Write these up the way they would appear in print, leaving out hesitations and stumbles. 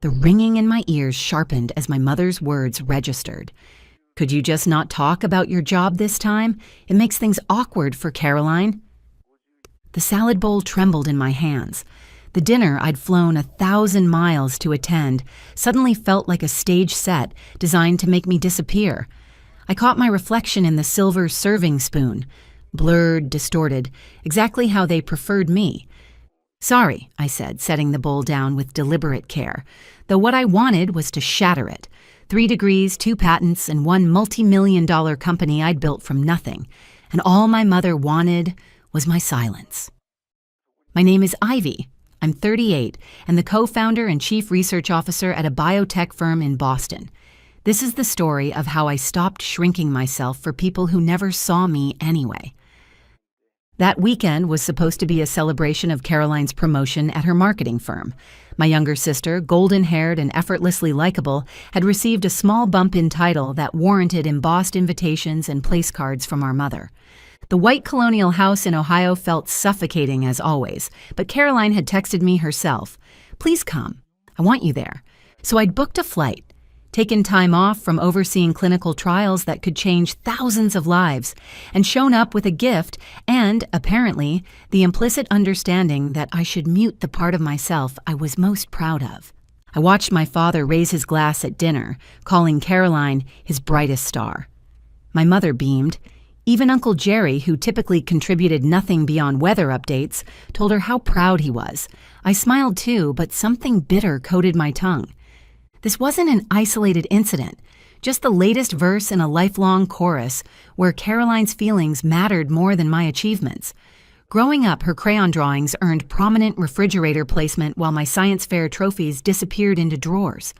The ringing in my ears sharpened as my mother's words registered. Could you just not talk about your job this time? It makes things awkward for Caroline. The salad bowl trembled in my hands. The dinner I'd flown 1,000 miles to attend suddenly felt like a stage set designed to make me disappear. I caught my reflection in the silver serving spoon, blurred, distorted, exactly how they preferred me. Sorry, I said, setting the bowl down with deliberate care, though what I wanted was to shatter it. 3 degrees, 2 patents, and 1 multi-million-dollar company I'd built from nothing. And all my mother wanted was my silence. My name is Ivy. I'm 38 and the co-founder and chief research officer at a biotech firm in Boston. This is the story of how I stopped shrinking myself for people who never saw me anyway. That weekend was supposed to be a celebration of Caroline's promotion at her marketing firm. My younger sister, golden-haired and effortlessly likable, had received a small bump in title that warranted embossed invitations and place cards from our mother. The white colonial house in Ohio felt suffocating as always, but Caroline had texted me herself, "Please come. I want you there." So I'd booked a flight, taken time off from overseeing clinical trials that could change thousands of lives, and shown up with a gift and, apparently, the implicit understanding that I should mute the part of myself I was most proud of. I watched my father raise his glass at dinner, calling Caroline his brightest star. My mother beamed. Even Uncle Jerry, who typically contributed nothing beyond weather updates, told her how proud he was. I smiled too, but something bitter coated my tongue. This wasn't an isolated incident, just the latest verse in a lifelong chorus where Caroline's feelings mattered more than my achievements. Growing up, her crayon drawings earned prominent refrigerator placement while my science fair trophies disappeared into drawers.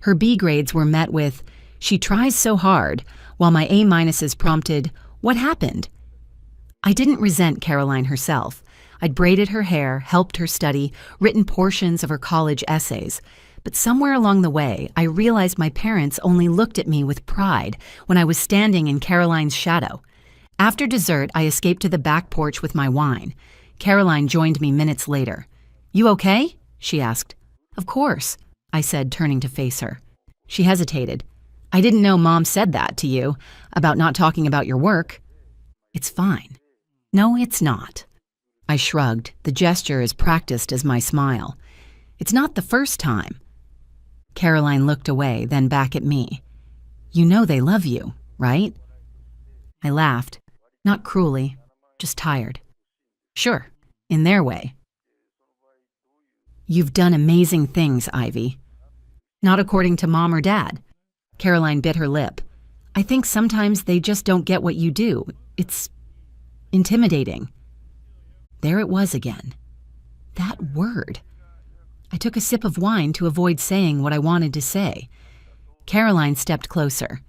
Her B grades were met with, "She tries so hard," while my A- prompted, "What happened?" I didn't resent Caroline herself. I'd braided her hair, helped her study, written portions of her college essays. But somewhere along the way, I realized my parents only looked at me with pride when I was standing in Caroline's shadow. After dessert, I escaped to the back porch with my wine. Caroline joined me minutes later. "You okay?" she asked. "Of course," I said, turning to face her. She hesitated. "I didn't know Mom said that to you, about not talking about your work." "It's fine." "No, it's not." I shrugged, the gesture as practiced as my smile. "It's not the first time." Caroline looked away, then back at me. "You know they love you, right?" I laughed, not cruelly, just tired. "Sure, in their way." "You've done amazing things, Ivy." "Not according to Mom or Dad." Caroline bit her lip. "I think sometimes they just don't get what you do. It's intimidating." There it was again. That word. I took a sip of wine to avoid saying what I wanted to say. Caroline stepped closer.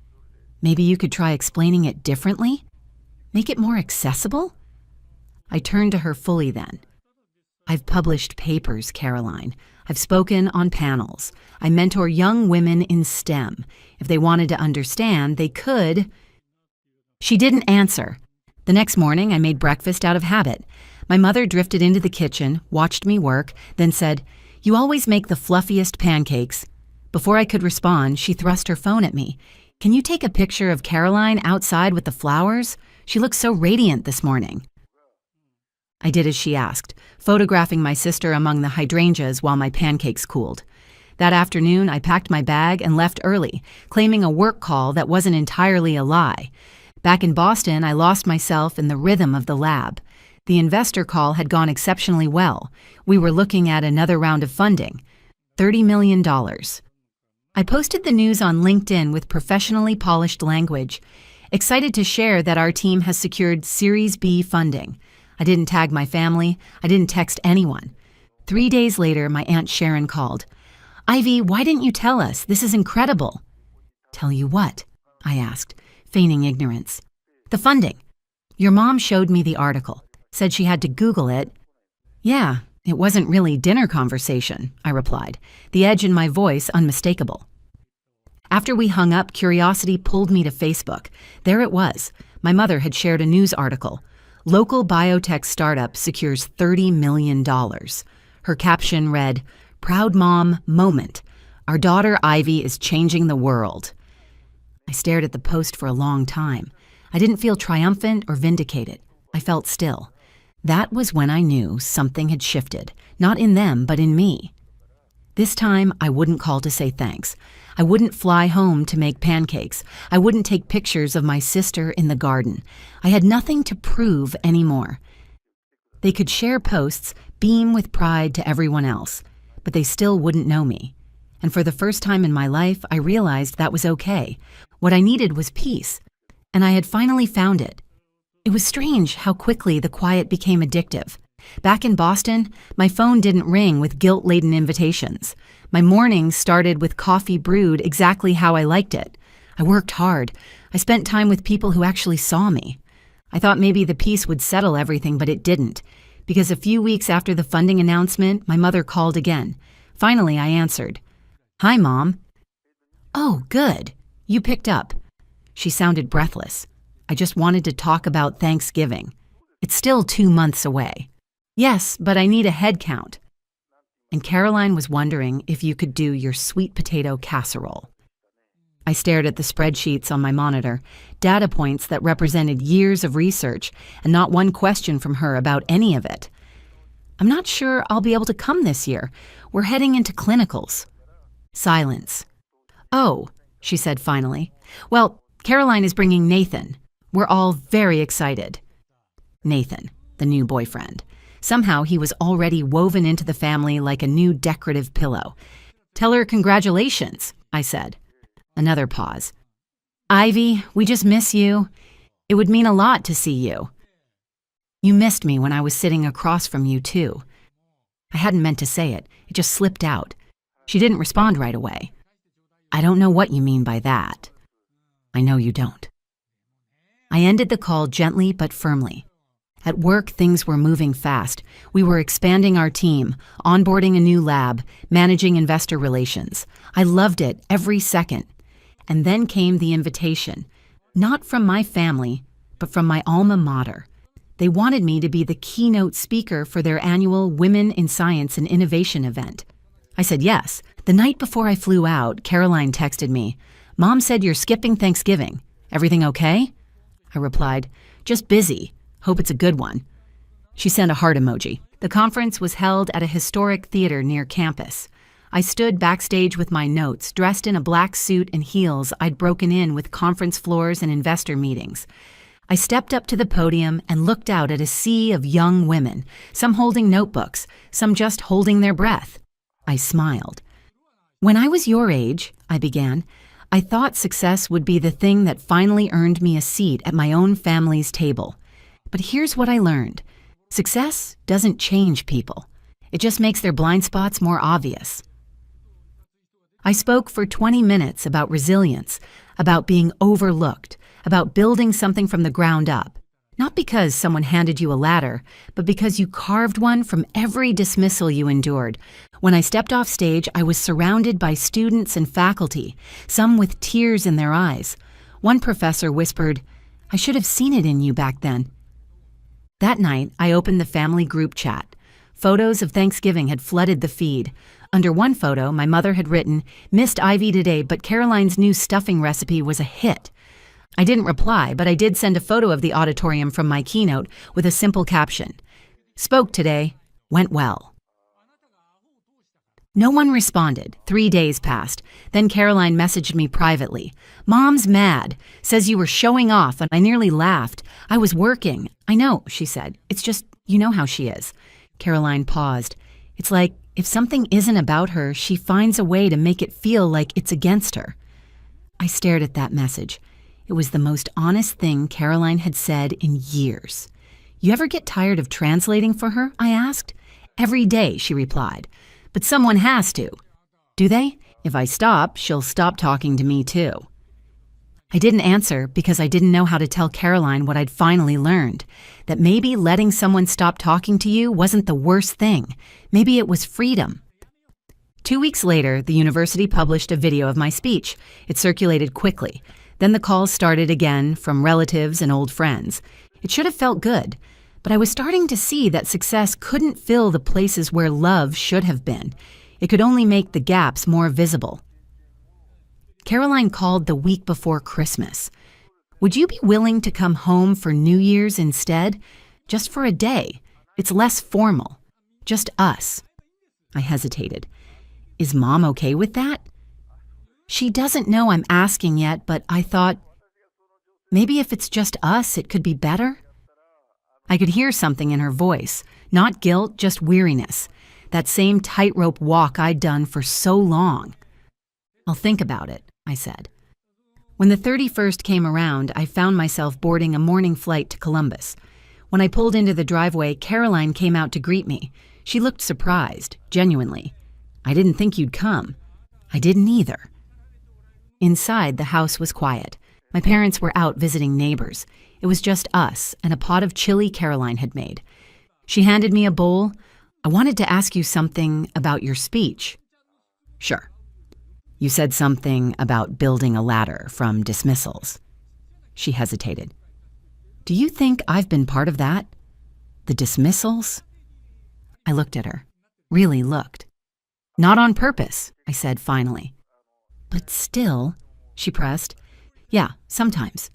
"Maybe you could try explaining it differently? Make it more accessible?" I turned to her fully then. "I've published papers, Caroline. I've spoken on panels. I mentor young women in STEM. If they wanted to understand, they could." She didn't answer. The next morning, I made breakfast out of habit. My mother drifted into the kitchen, watched me work, then said, "You always make the fluffiest pancakes." Before I could respond, she thrust her phone at me. "Can you take a picture of Caroline outside with the flowers? She looks so radiant this morning." I did as she asked, photographing my sister among the hydrangeas while my pancakes cooled. That afternoon, I packed my bag and left early, claiming a work call that wasn't entirely a lie. Back in Boston, I lost myself in the rhythm of the lab. The investor call had gone exceptionally well. We were looking at another round of funding, $30 million. I posted the news on LinkedIn with professionally polished language, excited to share that our team has secured Series B funding. I didn't tag my family. I didn't text anyone. 3 days later, my Aunt Sharon called. "Ivy, why didn't you tell us? This is incredible." "Tell you what?" I asked, feigning ignorance. "The funding. Your mom showed me the article. Said she had to Google it." "Yeah, it wasn't really dinner conversation," I replied, the edge in my voice unmistakable. After we hung up, curiosity pulled me to Facebook. There it was. My mother had shared a news article. "Local biotech startup secures $30 million. Her caption read, "Proud Mom Moment," Our daughter Ivy is changing the world. I stared at the post for a long time. I didn't feel triumphant or vindicated. I felt still. That was when I knew something had shifted, not in them, but in me. This time, I wouldn't call to say thanks. I wouldn't fly home to make pancakes. I wouldn't take pictures of my sister in the garden. I had nothing to prove anymore. They could share posts, beam with pride to everyone else, but they still wouldn't know me. And for the first time in my life, I realized that was okay. What I needed was peace, and I had finally found it. It was strange how quickly the quiet became addictive. Back in Boston, my phone didn't ring with guilt-laden invitations. My mornings started with coffee brewed exactly how I liked it. I worked hard. I spent time with people who actually saw me. I thought maybe the peace would settle everything, but it didn't. Because a few weeks after the funding announcement, my mother called again. Finally, I answered. "Hi, Mom." "Oh, good. You picked up." She sounded breathless. I just wanted to talk about Thanksgiving. It's still 2 months away. "Yes, but I need a head count." And Caroline was wondering if you could do your sweet potato casserole. I stared at the spreadsheets on my monitor, data points that represented years of research, and not one question from her about any of it. "I'm not sure I'll be able to come this year. We're heading into clinicals." Silence. "Oh," she said finally. "Well, Caroline is bringing Nathan. We're all very excited." Nathan, the new boyfriend. Somehow he was already woven into the family like a new decorative pillow. "Tell her congratulations," I said. Another pause. "Ivy, we just miss you. It would mean a lot to see you. You missed me when I was sitting across from you, too." I hadn't meant to say it. It just slipped out. She didn't respond right away. "I don't know what you mean by that." "I know you don't." I ended the call gently but firmly. At work, things were moving fast. We were expanding our team, onboarding a new lab, managing investor relations. I loved it every second. And then came the invitation, not from my family, but from my alma mater. They wanted me to be the keynote speaker for their annual Women in Science and Innovation event. I said yes. The night before I flew out, Caroline texted me, "Mom said you're skipping Thanksgiving. Everything okay?" I replied, "Just busy. Hope it's a good one." She sent a heart emoji. The conference was held at a historic theater near campus. I stood backstage with my notes, dressed in a black suit and heels I'd broken in with conference floors and investor meetings. I stepped up to the podium and looked out at a sea of young women, some holding notebooks, some just holding their breath. I smiled. "When I was your age," I began, "I thought success would be the thing that finally earned me a seat at my own family's table. But here's what I learned. Success doesn't change people. It just makes their blind spots more obvious." I spoke for 20 minutes about resilience, about being overlooked, about building something from the ground up. Not because someone handed you a ladder, but because you carved one from every dismissal you endured. When I stepped off stage, I was surrounded by students and faculty, some with tears in their eyes. One professor whispered, "I should have seen it in you back then." That night, I opened the family group chat. Photos of Thanksgiving had flooded the feed. Under one photo, my mother had written, "Missed Ivy today, but Caroline's new stuffing recipe was a hit." I didn't reply, but I did send a photo of the auditorium from my keynote with a simple caption. "Spoke today. Went well." No one responded. 3 days passed. Then Caroline messaged me privately. "Mom's mad. Says you were showing off," and I nearly laughed. "I was working." "I know," she said. "It's just, you know how she is." Caroline paused. "It's like, if something isn't about her, she finds a way to make it feel like it's against her." I stared at that message. It was the most honest thing Caroline had said in years. "You ever get tired of translating for her?" I asked. "Every day," she replied. "But someone has to." "Do they? If I stop, she'll stop talking to me too." I didn't answer because I didn't know how to tell Caroline what I'd finally learned, that maybe letting someone stop talking to you wasn't the worst thing. Maybe it was freedom. 2 weeks later, the university published a video of my speech. It circulated quickly. Then the calls started again from relatives and old friends. It should have felt good, but I was starting to see that success couldn't fill the places where love should have been. It could only make the gaps more visible. Caroline called the week before Christmas. Would you be willing to come home for New Year's instead? Just for a day. It's less formal. Just us. I hesitated. Is Mom okay with that? She doesn't know I'm asking yet, but I thought, maybe if it's just us, it could be better? I could hear something in her voice. Not guilt, just weariness. That same tightrope walk I'd done for so long. I'll think about it, I said. When the 31st came around, I found myself boarding a morning flight to Columbus. When I pulled into the driveway, Caroline came out to greet me. She looked surprised, genuinely. I didn't think you'd come. I didn't either. Inside, the house was quiet. My parents were out visiting neighbors. It was just us and a pot of chili Caroline had made. She handed me a bowl. I wanted to ask you something about your speech. Sure. You said something about building a ladder from dismissals. She hesitated. Do you think I've been part of that? The dismissals? I looked at her. Really looked. Not on purpose, I said finally. But still, she pressed. Yeah, sometimes.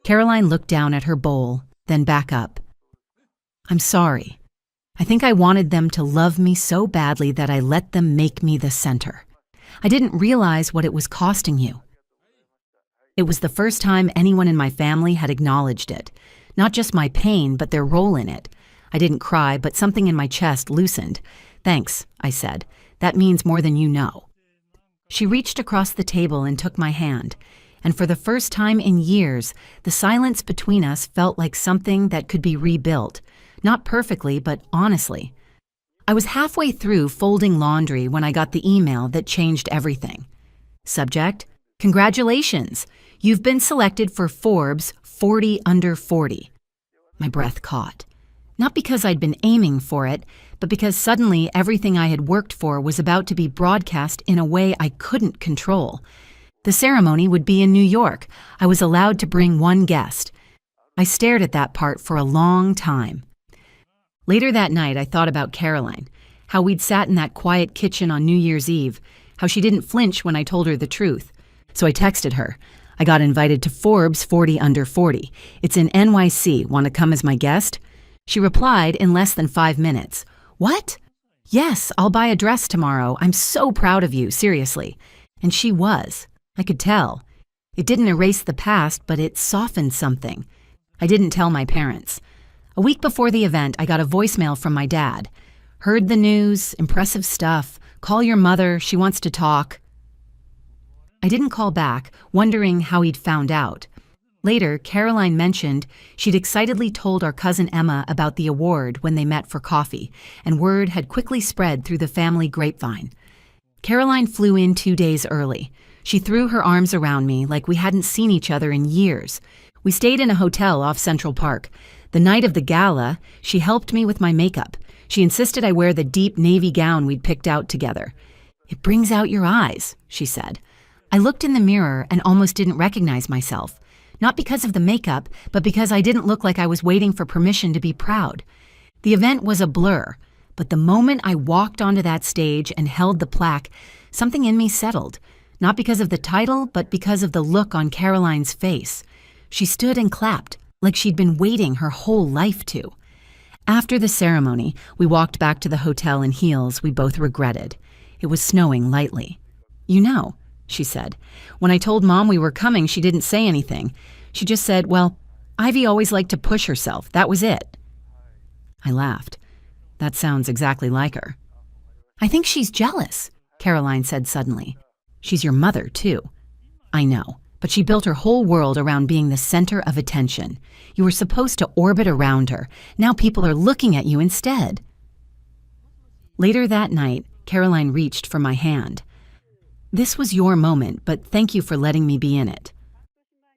Caroline looked down at her bowl, then back up. I'm sorry. I think I wanted them to love me so badly that I let them make me the center. I didn't realize what it was costing you. It was the first time anyone in my family had acknowledged it. Not just my pain, but their role in it. I didn't cry, but something in my chest loosened. Thanks, I said. That means more than you know. She reached across the table and took my hand. And for the first time in years, the silence between us felt like something that could be rebuilt. Not perfectly, but honestly. I was halfway through folding laundry when I got the email that changed everything. Subject: Congratulations! You've been selected for Forbes 40 Under 40. My breath caught. Not because I'd been aiming for it, but because suddenly everything I had worked for was about to be broadcast in a way I couldn't control. The ceremony would be in New York. I was allowed to bring one guest. I stared at that part for a long time. Later that night, I thought about Caroline, how we'd sat in that quiet kitchen on New Year's Eve, how she didn't flinch when I told her the truth. So I texted her. I got invited to Forbes 40 Under 40. It's in NYC. Want to come as my guest? She replied in less than 5 minutes. What? Yes, I'll buy a dress tomorrow. I'm so proud of you, seriously. And she was. I could tell. It didn't erase the past, but it softened something. I didn't tell my parents. A week before the event, I got a voicemail from my dad. Heard the news, impressive stuff. Call your mother, she wants to talk. I didn't call back, wondering how he'd found out. Later, Caroline mentioned she'd excitedly told our cousin Emma about the award when they met for coffee, and word had quickly spread through the family grapevine. Caroline flew in 2 days early. She threw her arms around me like we hadn't seen each other in years. We stayed in a hotel off Central Park. The night of the gala, she helped me with my makeup. She insisted I wear the deep navy gown we'd picked out together. It brings out your eyes, she said. I looked in the mirror and almost didn't recognize myself. Not because of the makeup, but because I didn't look like I was waiting for permission to be proud. The event was a blur, but the moment I walked onto that stage and held the plaque, something in me settled. Not because of the title, but because of the look on Caroline's face. She stood and clapped, like she'd been waiting her whole life to. After the ceremony, we walked back to the hotel in heels we both regretted. It was snowing lightly. You know, she said. When I told Mom we were coming, she didn't say anything. She just said, well, Ivy always liked to push herself. That was it. I laughed. That sounds exactly like her. I think she's jealous, Caroline said suddenly. She's your mother, too. I know, but she built her whole world around being the center of attention. You were supposed to orbit around her. Now people are looking at you instead. Later that night, Caroline reached for my hand. This was your moment, but thank you for letting me be in it.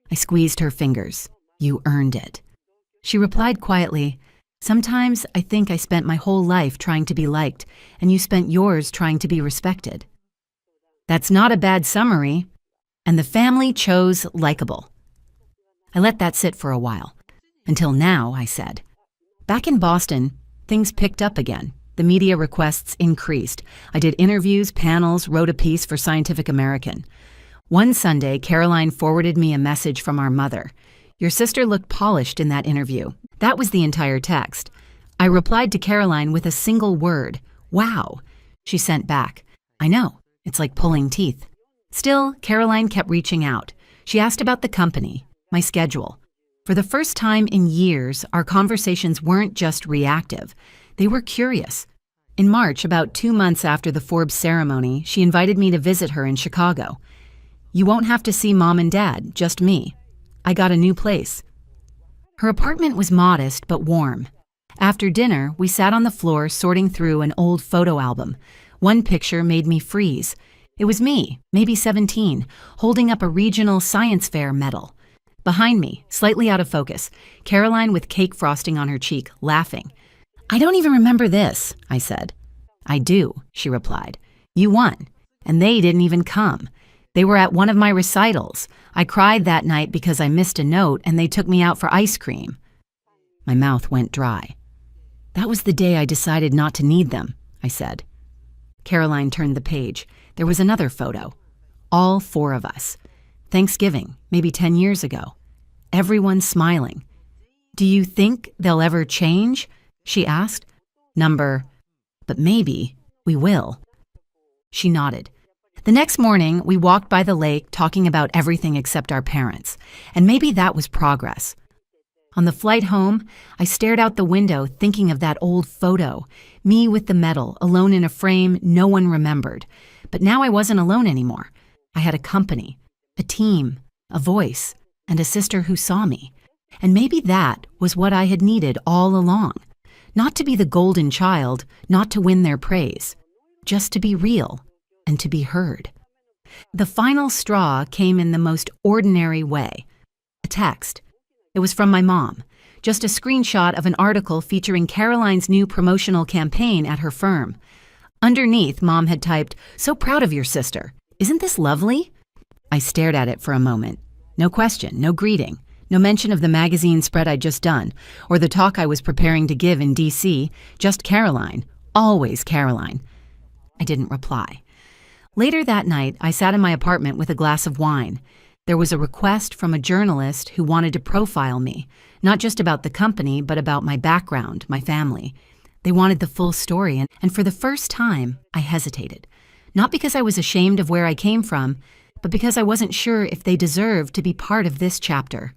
I squeezed her fingers. You earned it. She replied quietly, sometimes I think I spent my whole life trying to be liked, and you spent yours trying to be respected. That's not a bad summary. And the family chose likable. I let that sit for a while. Until now, I said. Back in Boston, things picked up again. The media requests increased. I did interviews, panels, wrote a piece for Scientific American. One Sunday, Caroline forwarded me a message from our mother. "Your sister looked polished in that interview." That was the entire text. I replied to Caroline with a single word, "Wow." She sent back, "I know, it's like pulling teeth." Still, Caroline kept reaching out. She asked about the company, my schedule. For the first time in years, our conversations weren't just reactive. They were curious. In March, about 2 months after the Forbes ceremony, she invited me to visit her in Chicago. "You won't have to see Mom and Dad, just me. I got a new place." Her apartment was modest but warm. After dinner, we sat on the floor sorting through an old photo album. One picture made me freeze. It was me, maybe 17, holding up a regional science fair medal. Behind me, slightly out of focus, Caroline with cake frosting on her cheek, laughing. "I don't even remember this," I said. "I do," she replied. "You won. And they didn't even come. They were at one of my recitals. I cried that night because I missed a note and they took me out for ice cream." My mouth went dry. "That was the day I decided not to need them," I said. Caroline turned the page. There was another photo. All 4 of us. Thanksgiving, maybe 10 years ago. Everyone smiling. "Do you think they'll ever change?" she asked. But maybe we will." She nodded. The next morning, we walked by the lake talking about everything except our parents, and maybe that was progress. On the flight home, I stared out the window thinking of that old photo, me with the medal, alone in a frame no one remembered. But now I wasn't alone anymore. I had a company, a team, a voice, and a sister who saw me. And maybe that was what I had needed all along. Not to be the golden child, not to win their praise, just to be real and to be heard. The final straw came in the most ordinary way. A text. It was from my mom, just a screenshot of an article featuring Caroline's new promotional campaign at her firm. Underneath, Mom had typed, "So proud of your sister. Isn't this lovely?" I stared at it for a moment. No question, no greeting, no mention of the magazine spread I'd just done, or the talk I was preparing to give in D.C., just Caroline, always Caroline. I didn't reply. Later that night, I sat in my apartment with a glass of wine. There was a request from a journalist who wanted to profile me, not just about the company, but about my background, my family. They wanted the full story, and for the first time, I hesitated. Not because I was ashamed of where I came from, but because I wasn't sure if they deserved to be part of this chapter.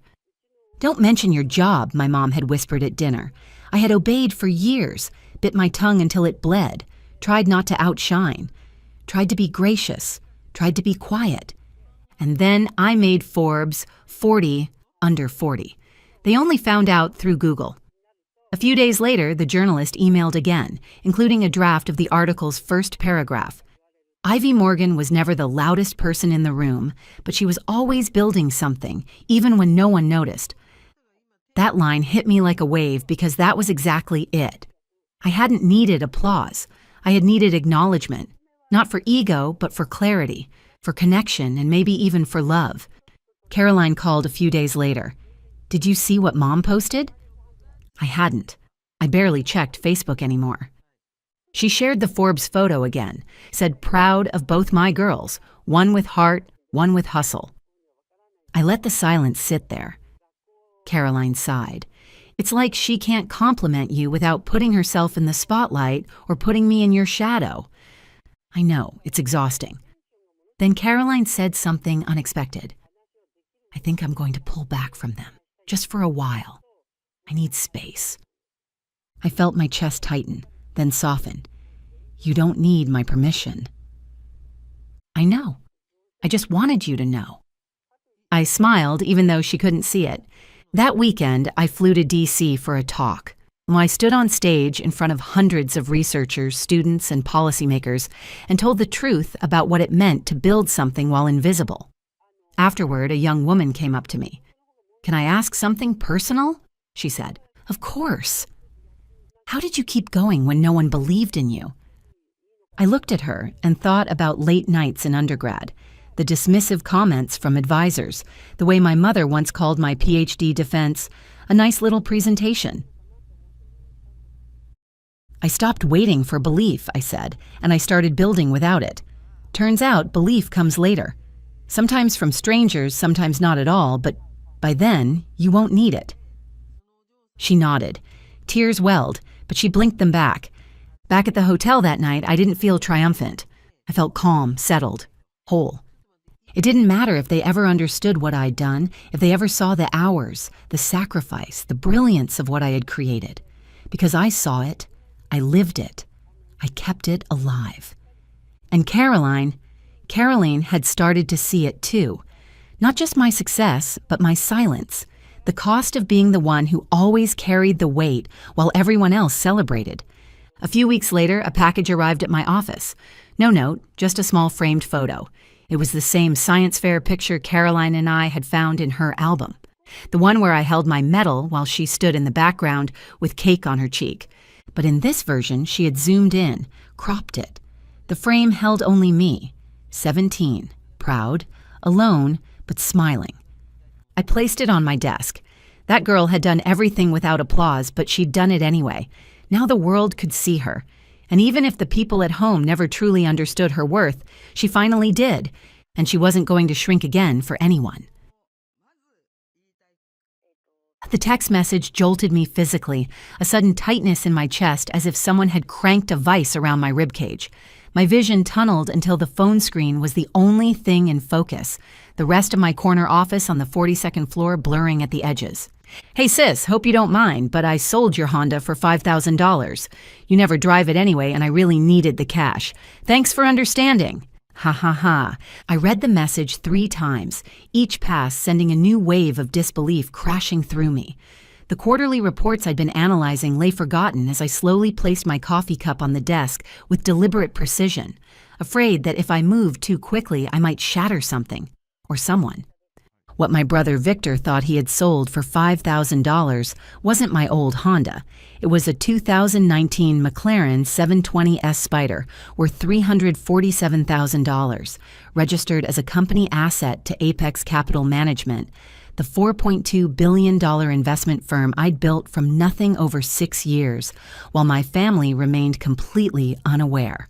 "Don't mention your job," my mom had whispered at dinner. I had obeyed for years, bit my tongue until it bled, tried not to outshine, tried to be gracious, tried to be quiet. And then I made Forbes 40 under 40. They only found out through Google. A few days later, the journalist emailed again, including a draft of the article's first paragraph. Ivy Morgan was never the loudest person in the room, but she was always building something, even when no one noticed. That line hit me like a wave because that was exactly it. I hadn't needed applause. I had needed acknowledgement, not for ego, but for clarity, for connection, and maybe even for love. Caroline called a few days later. "Did you see what Mom posted?" I hadn't. I barely checked Facebook anymore. She shared the Forbes photo again, said proud of both my girls, one with heart, one with hustle. I let the silence sit there. Caroline sighed. "It's like she can't compliment you without putting herself in the spotlight or putting me in your shadow." I know, it's exhausting. Then Caroline said something unexpected. "I think I'm going to pull back from them, just for a while. I need space." I felt my chest tighten, then soften. "You don't need my permission." "I know. I just wanted you to know." I smiled, even though she couldn't see it. That weekend, I flew to D.C. for a talk. I stood on stage in front of hundreds of researchers, students, and policymakers and told the truth about what it meant to build something while invisible. Afterward, a young woman came up to me. "Can I ask something personal?" she said. "Of course." "How did you keep going when no one believed in you?" I looked at her and thought about late nights in undergrad, the dismissive comments from advisors, the way my mother once called my PhD defense a nice little presentation. I stopped waiting for belief, I said, and I started building without it. Turns out belief comes later. Sometimes from strangers, sometimes not at all, but by then, you won't need it. She nodded. Tears welled, but she blinked them back. Back at the hotel that night, I didn't feel triumphant. I felt calm, settled, whole. It didn't matter if they ever understood what I'd done, if they ever saw the hours, the sacrifice, the brilliance of what I had created. Because I saw it, I lived it, I kept it alive. And Caroline had started to see it too. Not just my success, but my silence. The cost of being the one who always carried the weight while everyone else celebrated. A few weeks later, a package arrived at my office. No note, just a small framed photo. It was the same science fair picture Caroline and I had found in her album. The one where I held my medal while she stood in the background with cake on her cheek. But in this version, she had zoomed in, cropped it. The frame held only me, 17, proud, alone, but smiling. I placed it on my desk. That girl had done everything without applause, but she'd done it anyway. Now the world could see her. And even if the people at home never truly understood her worth, she finally did, and she wasn't going to shrink again for anyone. The text message jolted me physically, a sudden tightness in my chest as if someone had cranked a vice around my ribcage. My vision tunneled until the phone screen was the only thing in focus, the rest of my corner office on the 42nd floor blurring at the edges. Hey sis, hope you don't mind, but I sold your Honda for $5,000. You never drive it anyway, and I really needed the cash. Thanks for understanding. Ha ha ha. I read the message 3 times, each pass sending a new wave of disbelief crashing through me. The quarterly reports I'd been analyzing lay forgotten as I slowly placed my coffee cup on the desk with deliberate precision, afraid that if I moved too quickly, I might shatter something or someone. What my brother Victor thought he had sold for $5,000 wasn't my old Honda. It was a 2019 McLaren 720S Spider worth $347,000, registered as a company asset to Apex Capital Management, the $4.2 billion investment firm I'd built from nothing over 6 years, while my family remained completely unaware.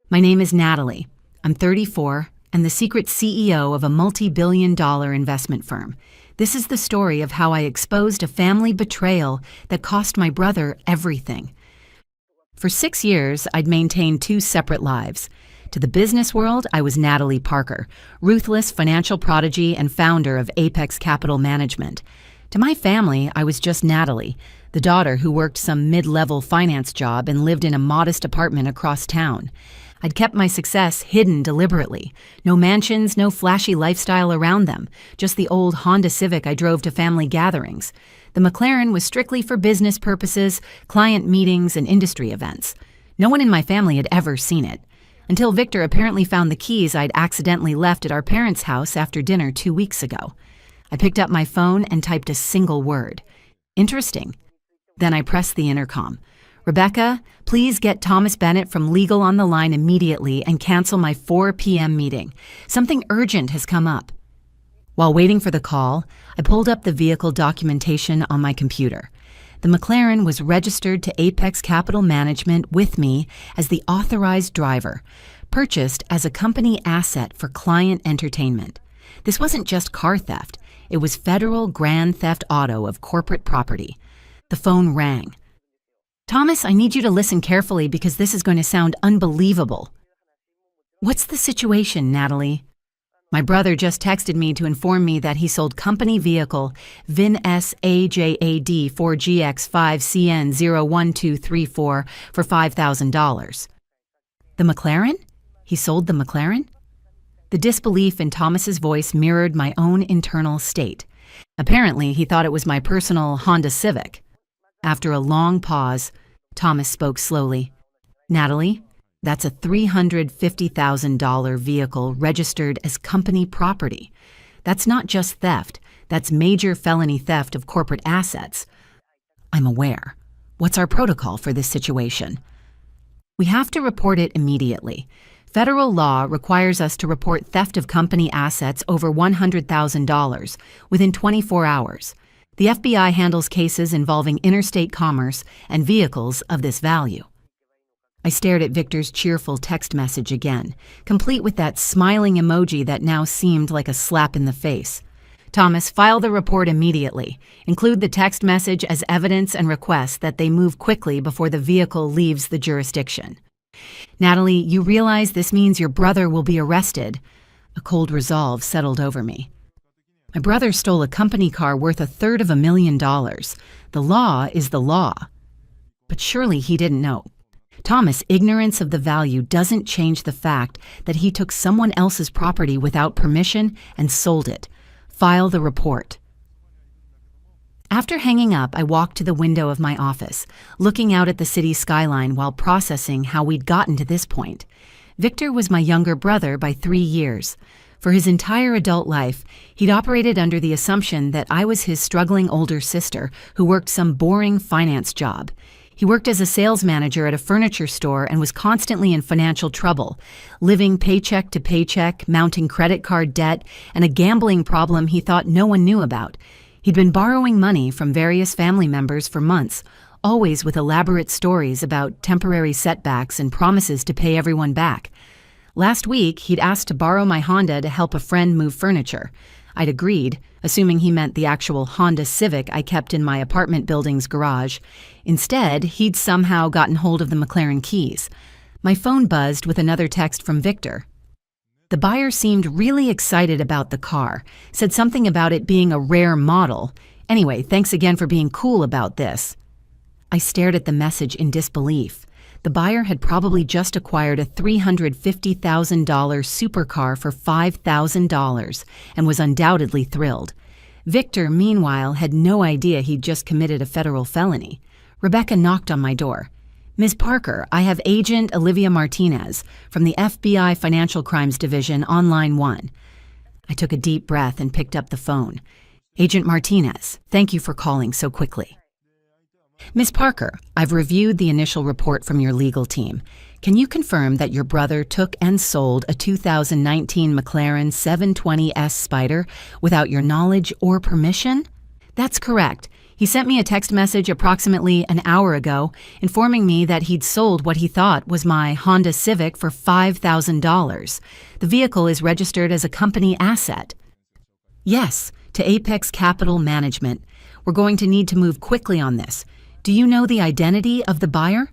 My name is Natalie. I'm 34 and the secret CEO of a multi-billion-dollar investment firm. This is the story of how I exposed a family betrayal that cost my brother everything. For 6 years, I'd maintained 2 separate lives. To the business world, I was Natalie Parker, ruthless financial prodigy and founder of Apex Capital Management. To my family, I was just Natalie, the daughter who worked some mid-level finance job and lived in a modest apartment across town. I'd kept my success hidden deliberately. No mansions, no flashy lifestyle around them, just the old Honda Civic I drove to family gatherings. The McLaren was strictly for business purposes, client meetings, and industry events. No one in my family had ever seen it, until Victor apparently found the keys I'd accidentally left at our parents' house after dinner 2 weeks ago. I picked up my phone and typed a single word. Interesting. Then I pressed the intercom. Rebecca, please get Thomas Bennett from legal on the line immediately and cancel my 4 p.m. meeting. Something urgent has come up. While waiting for the call, I pulled up the vehicle documentation on my computer. The McLaren was registered to Apex Capital Management with me as the authorized driver, purchased as a company asset for client entertainment. This wasn't just car theft. It was federal grand theft auto of corporate property. The phone rang. Thomas, I need you to listen carefully because this is going to sound unbelievable. What's the situation, Natalie? My brother just texted me to inform me that he sold company vehicle VIN SAJAD 4GX5CN01234 for $5,000. The McLaren? He sold the McLaren? The disbelief in Thomas's voice mirrored my own internal state. Apparently, he thought it was my personal Honda Civic. After a long pause, Thomas spoke slowly. Natalie, that's a $350,000 vehicle registered as company property. That's not just theft. That's major felony theft of corporate assets. I'm aware. What's our protocol for this situation? We have to report it immediately. Federal law requires us to report theft of company assets over $100,000 within 24 hours. The FBI handles cases involving interstate commerce and vehicles of this value. I stared at Victor's cheerful text message again, complete with that smiling emoji that now seemed like a slap in the face. Thomas, file the report immediately. Include the text message as evidence and request that they move quickly before the vehicle leaves the jurisdiction. Natalie, you realize this means your brother will be arrested. A cold resolve settled over me. My brother stole a company car worth $350,000. The law is the law. But surely he didn't know. Thomas, ignorance of the value doesn't change the fact that he took someone else's property without permission and sold it. File the report. After hanging up, I walked to the window of my office, looking out at the city skyline while processing how we'd gotten to this point. Victor was my younger brother by 3 years. For his entire adult life, he'd operated under the assumption that I was his struggling older sister who worked some boring finance job. He worked as a sales manager at a furniture store and was constantly in financial trouble, living paycheck to paycheck, mounting credit card debt, and a gambling problem he thought no one knew about. He'd been borrowing money from various family members for months, always with elaborate stories about temporary setbacks and promises to pay everyone back. Last week, he'd asked to borrow my Honda to help a friend move furniture. I'd agreed, assuming he meant the actual Honda Civic I kept in my apartment building's garage. Instead, he'd somehow gotten hold of the McLaren keys. My phone buzzed with another text from Victor. The buyer seemed really excited about the car, said something about it being a rare model. Anyway, thanks again for being cool about this. I stared at the message in disbelief. The buyer had probably just acquired a $350,000 supercar for $5,000 and was undoubtedly thrilled. Victor, meanwhile, had no idea he'd just committed a federal felony. Rebecca knocked on my door. Ms. Parker, I have Agent Olivia Martinez from the FBI Financial Crimes Division on line 1. I took a deep breath and picked up the phone. Agent Martinez, thank you for calling so quickly. Ms. Parker, I've reviewed the initial report from your legal team. Can you confirm that your brother took and sold a 2019 McLaren 720S Spider without your knowledge or permission? That's correct. He sent me a text message approximately an hour ago informing me that he'd sold what he thought was my Honda Civic for $5,000. The vehicle is registered as a company asset. Yes, to Apex Capital Management. We're going to need to move quickly on this. Do you know the identity of the buyer?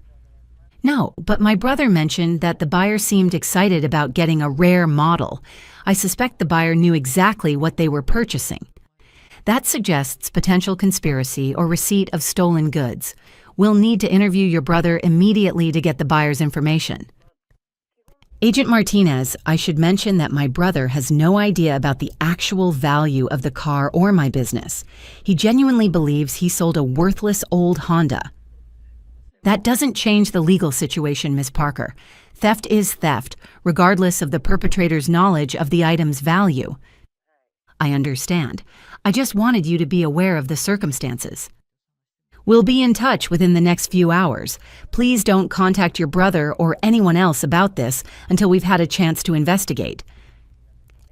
No, but my brother mentioned that the buyer seemed excited about getting a rare model. I suspect the buyer knew exactly what they were purchasing. That suggests potential conspiracy or receipt of stolen goods. We'll need to interview your brother immediately to get the buyer's information. Agent Martinez, I should mention that my brother has no idea about the actual value of the car or my business. He genuinely believes he sold a worthless old Honda. That doesn't change the legal situation, Ms. Parker. Theft is theft, regardless of the perpetrator's knowledge of the item's value. I understand. I just wanted you to be aware of the circumstances. We'll be in touch within the next few hours. Please don't contact your brother or anyone else about this until we've had a chance to investigate.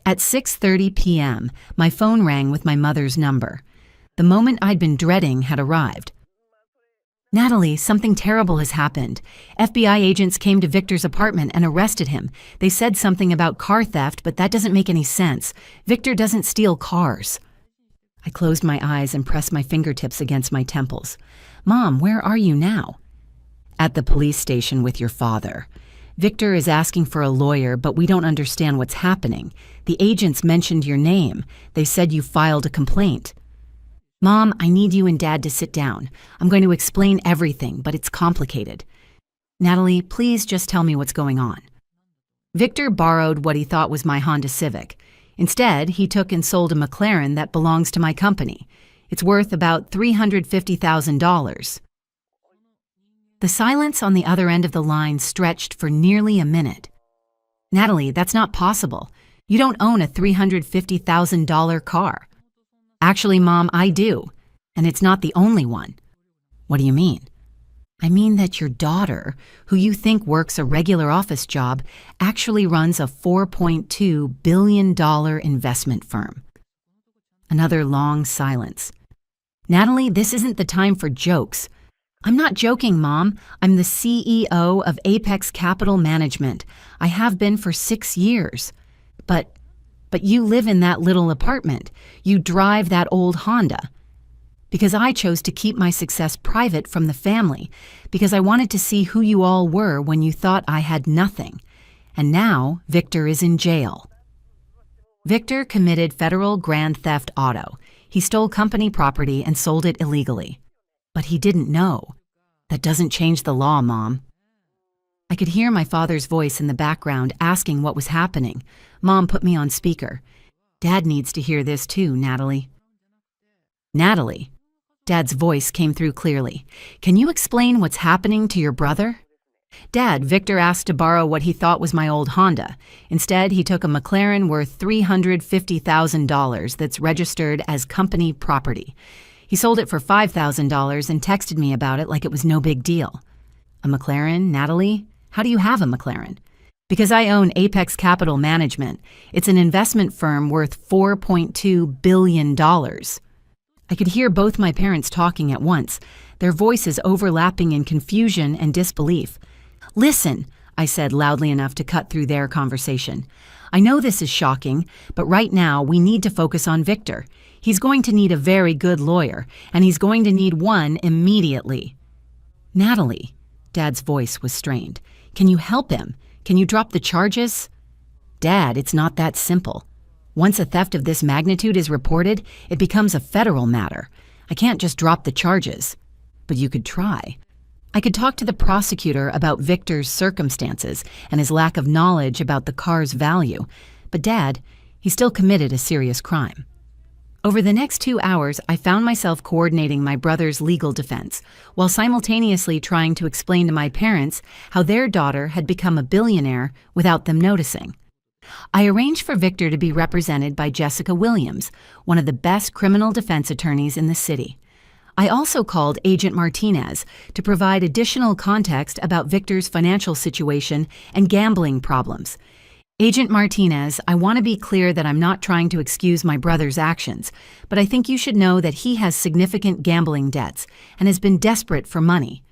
At 6:30 p.m., my phone rang with my mother's number. The moment I'd been dreading had arrived. Natalie, something terrible has happened. FBI agents came to Victor's apartment and arrested him. They said something about car theft, but that doesn't make any sense. Victor doesn't steal cars. I closed my eyes and pressed my fingertips against my temples. Mom, where are you now? At the police station with your father. Victor is asking for a lawyer, but we don't understand what's happening. The agents mentioned your name. They said you filed a complaint. Mom, I need you and Dad to sit down. I'm going to explain everything, but it's complicated. Natalie, please just tell me what's going on. Victor borrowed what he thought was my Honda Civic. Instead, he took and sold a McLaren that belongs to my company. It's worth about $350,000. The silence on the other end of the line stretched for nearly a minute. Natalie, that's not possible. You don't own a $350,000 car. Actually, Mom, I do. And it's not the only one. What do you mean? I mean that your daughter, who you think works a regular office job, actually runs a $4.2 billion investment firm. Another long silence. Natalie, this isn't the time for jokes. I'm not joking, Mom. I'm the CEO of Apex Capital Management. I have been for 6 years. But you live in that little apartment. You drive that old Honda. Because I chose to keep my success private from the family, because I wanted to see who you all were when you thought I had nothing. And now Victor is in jail. Victor committed federal grand theft auto. He stole company property and sold it illegally. But he didn't know. That doesn't change the law, Mom. I could hear my father's voice in the background asking what was happening. Mom put me on speaker. Dad needs to hear this too, Natalie. Natalie. Dad's voice came through clearly. Can you explain what's happening to your brother? Dad, Victor asked to borrow what he thought was my old Honda. Instead, he took a McLaren worth $350,000 that's registered as company property. He sold it for $5,000 and texted me about it like it was no big deal. A McLaren, Natalie? How do you have a McLaren? Because I own Apex Capital Management. It's an investment firm worth $4.2 billion. I could hear both my parents talking at once, their voices overlapping in confusion and disbelief. Listen, I said loudly enough to cut through their conversation. I know this is shocking, but right now we need to focus on Victor. He's going to need a very good lawyer, and he's going to need one immediately. Natalie, Dad's voice was strained. Can you help him? Can you drop the charges? Dad, it's not that simple. Once a theft of this magnitude is reported, it becomes a federal matter. I can't just drop the charges. But you could try. I could talk to the prosecutor about Victor's circumstances and his lack of knowledge about the car's value. But Dad, he still committed a serious crime. Over the next 2 hours, I found myself coordinating my brother's legal defense, while simultaneously trying to explain to my parents how their daughter had become a billionaire without them noticing. I arranged for Victor to be represented by Jessica Williams, one of the best criminal defense attorneys in the city. I also called Agent Martinez to provide additional context about Victor's financial situation and gambling problems. Agent Martinez, I want to be clear that I'm not trying to excuse my brother's actions, but I think you should know that he has significant gambling debts and has been desperate for money.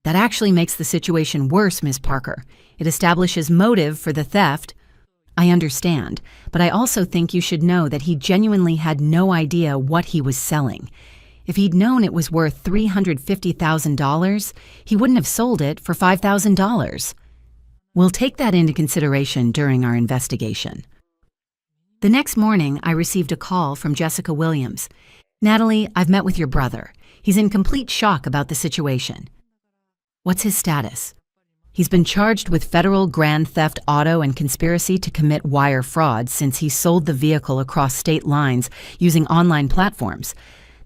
That actually makes the situation worse, Ms. Parker. It establishes motive for the theft. I understand, but I also think you should know that he genuinely had no idea what he was selling. If he'd known it was worth $350,000, he wouldn't have sold it for $5,000. We'll take that into consideration during our investigation. The next morning, I received a call from Jessica Williams. Natalie, I've met with your brother. He's in complete shock about the situation. What's his status? He's been charged with federal grand theft auto and conspiracy to commit wire fraud since he sold the vehicle across state lines using online platforms.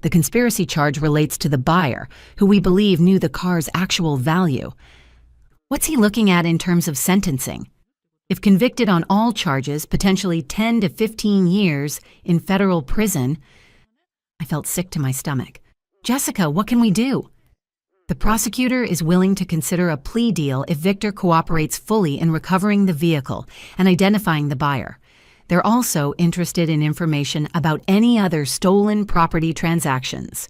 The conspiracy charge relates to the buyer, who we believe knew the car's actual value. What's he looking at in terms of sentencing? If convicted on all charges, potentially 10 to 15 years in federal prison. I felt sick to my stomach. Jessica, what can we do? The prosecutor is willing to consider a plea deal if Victor cooperates fully in recovering the vehicle and identifying the buyer. They're also interested in information about any other stolen property transactions.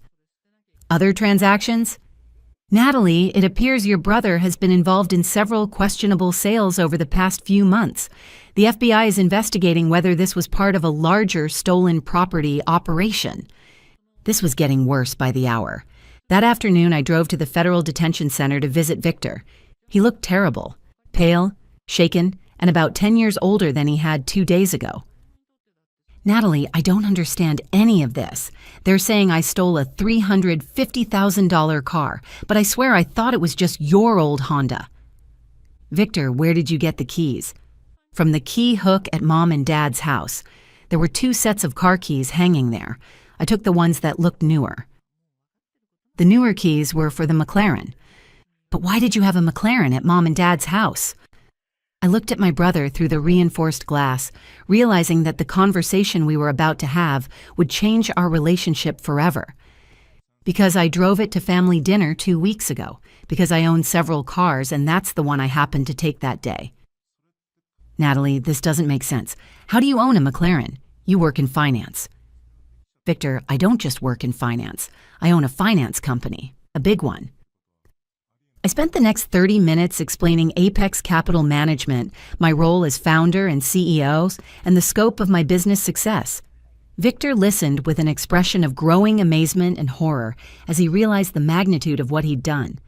Other transactions? Natalie, it appears your brother has been involved in several questionable sales over the past few months. The FBI is investigating whether this was part of a larger stolen property operation. This was getting worse by the hour. That afternoon, I drove to the Federal Detention Center to visit Victor. He looked terrible, pale, shaken, and about 10 years older than he had 2 days ago. Natalie, I don't understand any of this. They're saying I stole a $350,000 car, but I swear I thought it was just your old Honda. Victor, where did you get the keys? From the key hook at Mom and Dad's house. There were 2 sets of car keys hanging there. I took the ones that looked newer. The newer keys were for the McLaren. But why did you have a McLaren at Mom and Dad's house? I looked at my brother through the reinforced glass, realizing that the conversation we were about to have would change our relationship forever. Because I drove it to family dinner 2 weeks ago, because I own several cars and that's the one I happened to take that day. Natalie, this doesn't make sense. How do you own a McLaren? You work in finance. Victor, I don't just work in finance. I own a finance company, a big one. I spent the next 30 minutes explaining Apex Capital Management, my role as founder and CEO, and the scope of my business success. Victor listened with an expression of growing amazement and horror as he realized the magnitude of what he'd done.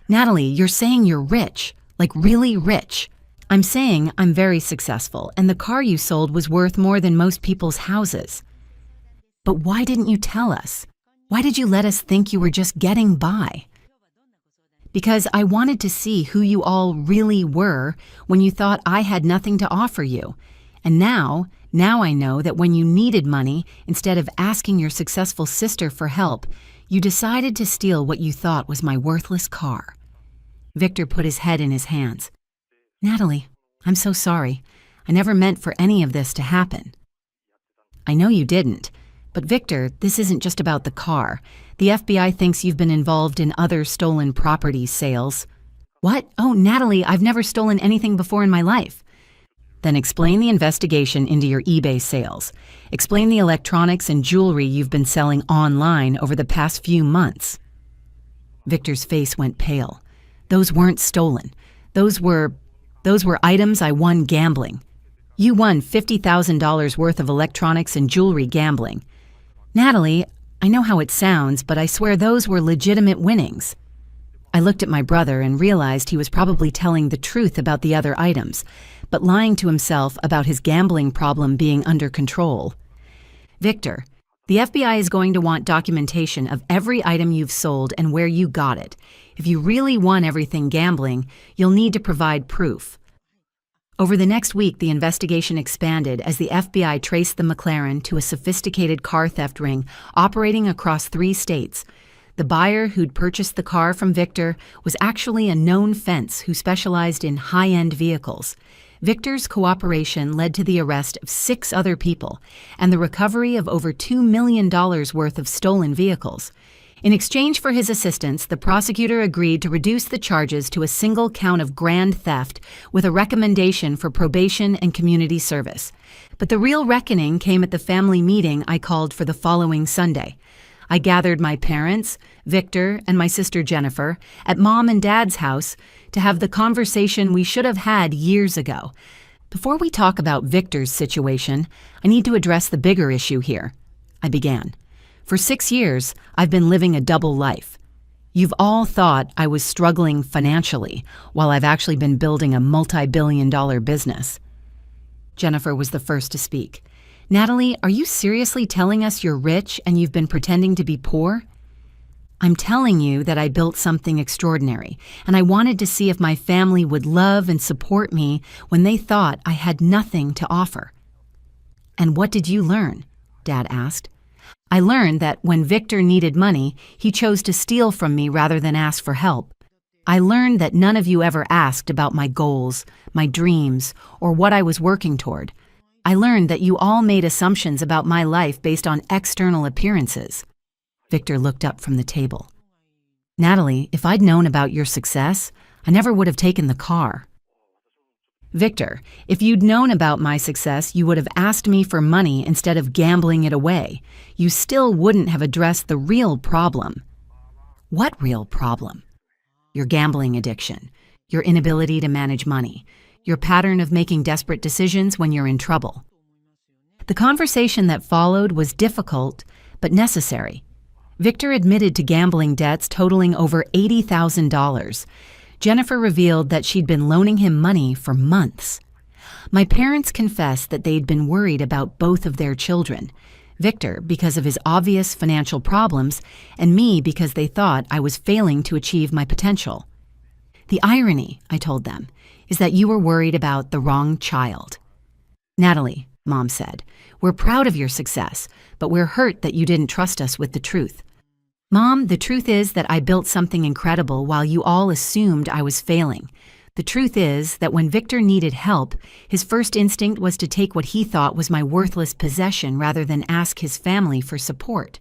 Natalie, you're saying you're rich, like really rich. I'm saying I'm very successful, and the car you sold was worth more than most people's houses. But why didn't you tell us? Why did you let us think you were just getting by? Because I wanted to see who you all really were when you thought I had nothing to offer you. And now I know that when you needed money, instead of asking your successful sister for help, you decided to steal what you thought was my worthless car. Victor put his head in his hands. Natalie, I'm so sorry. I never meant for any of this to happen. I know you didn't. But Victor, this isn't just about the car. The FBI thinks you've been involved in other stolen property sales. What? Oh, Natalie, I've never stolen anything before in my life. Then explain the investigation into your eBay sales. Explain the electronics and jewelry you've been selling online over the past few months. Victor's face went pale. Those weren't stolen. Those were items I won gambling. You won $50,000 worth of electronics and jewelry gambling. Natalie, I know how it sounds, but I swear those were legitimate winnings. I looked at my brother and realized he was probably telling the truth about the other items, but lying to himself about his gambling problem being under control. Victor, the FBI is going to want documentation of every item you've sold and where you got it. If you really won everything gambling, you'll need to provide proof. Over the next week, the investigation expanded as the FBI traced the McLaren to a sophisticated car theft ring operating across 3 states. The buyer who'd purchased the car from Victor was actually a known fence who specialized in high-end vehicles. Victor's cooperation led to the arrest of 6 other people and the recovery of over $2 million worth of stolen vehicles. In exchange for his assistance, the prosecutor agreed to reduce the charges to a single count of grand theft with a recommendation for probation and community service. But the real reckoning came at the family meeting I called for the following Sunday. I gathered my parents, Victor, and my sister Jennifer at Mom and Dad's house to have the conversation we should have had years ago. Before we talk about Victor's situation, I need to address the bigger issue here. I began. For 6 years, I've been living a double life. You've all thought I was struggling financially, while I've actually been building a multi-billion-dollar business. Jennifer was the first to speak. Natalie, are you seriously telling us you're rich and you've been pretending to be poor? I'm telling you that I built something extraordinary, and I wanted to see if my family would love and support me when they thought I had nothing to offer. And what did you learn? Dad asked. I learned that when Victor needed money, he chose to steal from me rather than ask for help. I learned that none of you ever asked about my goals, my dreams, or what I was working toward. I learned that you all made assumptions about my life based on external appearances. Victor looked up from the table. Natalie, if I'd known about your success, I never would have taken the car. Victor, if you'd known about my success, you would have asked me for money instead of gambling it away. You still wouldn't have addressed the real problem. What real problem? Your gambling addiction, your inability to manage money, your pattern of making desperate decisions when you're in trouble. The conversation that followed was difficult, but necessary. Victor admitted to gambling debts totaling over $80,000. Jennifer revealed that she'd been loaning him money for months. My parents confessed that they'd been worried about both of their children, Victor because of his obvious financial problems, and me because they thought I was failing to achieve my potential. The irony, I told them, is that you were worried about the wrong child. Natalie, Mom said, we're proud of your success, but we're hurt that you didn't trust us with the truth. Mom, the truth is that I built something incredible while you all assumed I was failing. The truth is that when Victor needed help, his first instinct was to take what he thought was my worthless possession rather than ask his family for support.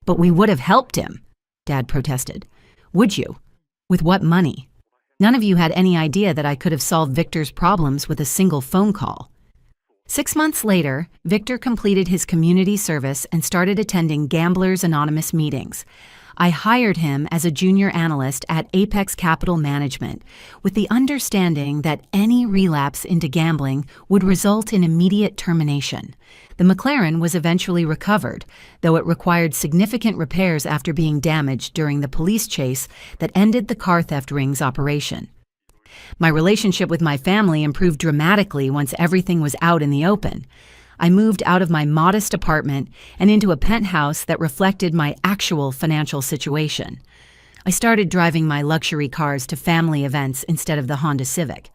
But we would have helped him, Dad protested. Would you? With what money? None of you had any idea that I could have solved Victor's problems with a single phone call. 6 months later, Victor completed his community service and started attending Gamblers Anonymous meetings. I hired him as a junior analyst at Apex Capital Management with the understanding that any relapse into gambling would result in immediate termination. The McLaren was eventually recovered, though it required significant repairs after being damaged during the police chase that ended the car theft ring's operation. My relationship with my family improved dramatically once everything was out in the open. I moved out of my modest apartment and into a penthouse that reflected my actual financial situation. I started driving my luxury cars to family events instead of the Honda Civic.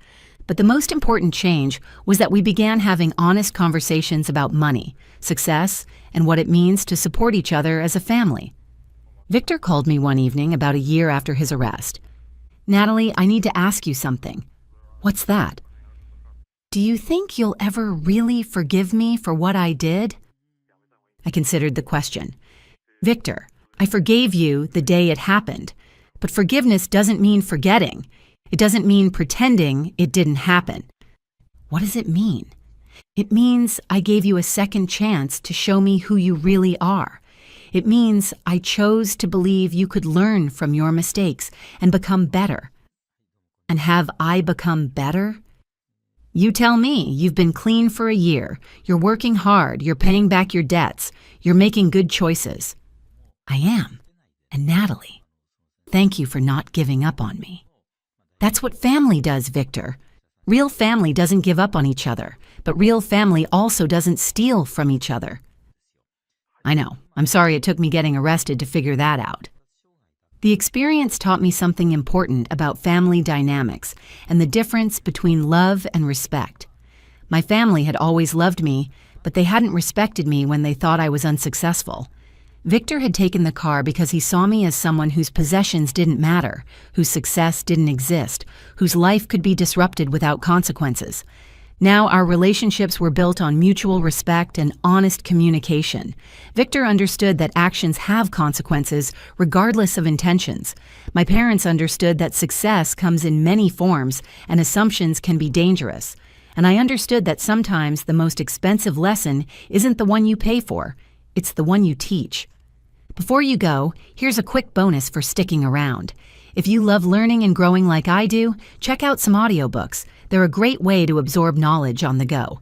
But the most important change was that we began having honest conversations about money, success, and what it means to support each other as a family. Victor called me one evening about a year after his arrest. "Natalie, I need to ask you something." "What's that?" "Do you think you'll ever really forgive me for what I did?" I considered the question. "Victor, I forgave you the day it happened, but forgiveness doesn't mean forgetting. It doesn't mean pretending it didn't happen." "What does it mean?" "It means I gave you a second chance to show me who you really are. It means I chose to believe you could learn from your mistakes and become better." "And have I become better?" "You tell me. You've been clean for a year. You're working hard. You're paying back your debts. You're making good choices." "I am. And Natalie, thank you for not giving up on me." That's what family does, Victor. Real family doesn't give up on each other, but real family also doesn't steal from each other. I know. I'm sorry it took me getting arrested to figure that out. The experience taught me something important about family dynamics and the difference between love and respect. My family had always loved me, but they hadn't respected me when they thought I was unsuccessful. Victor had taken the car because he saw me as someone whose possessions didn't matter, whose success didn't exist, whose life could be disrupted without consequences. Now our relationships were built on mutual respect and honest communication. Victor understood that actions have consequences regardless of intentions. My parents understood that success comes in many forms and assumptions can be dangerous. And I understood that sometimes the most expensive lesson isn't the one you pay for, it's the one you teach. Before you go, here's a quick bonus for sticking around. If you love learning and growing like I do, check out some audiobooks. They're a great way to absorb knowledge on the go.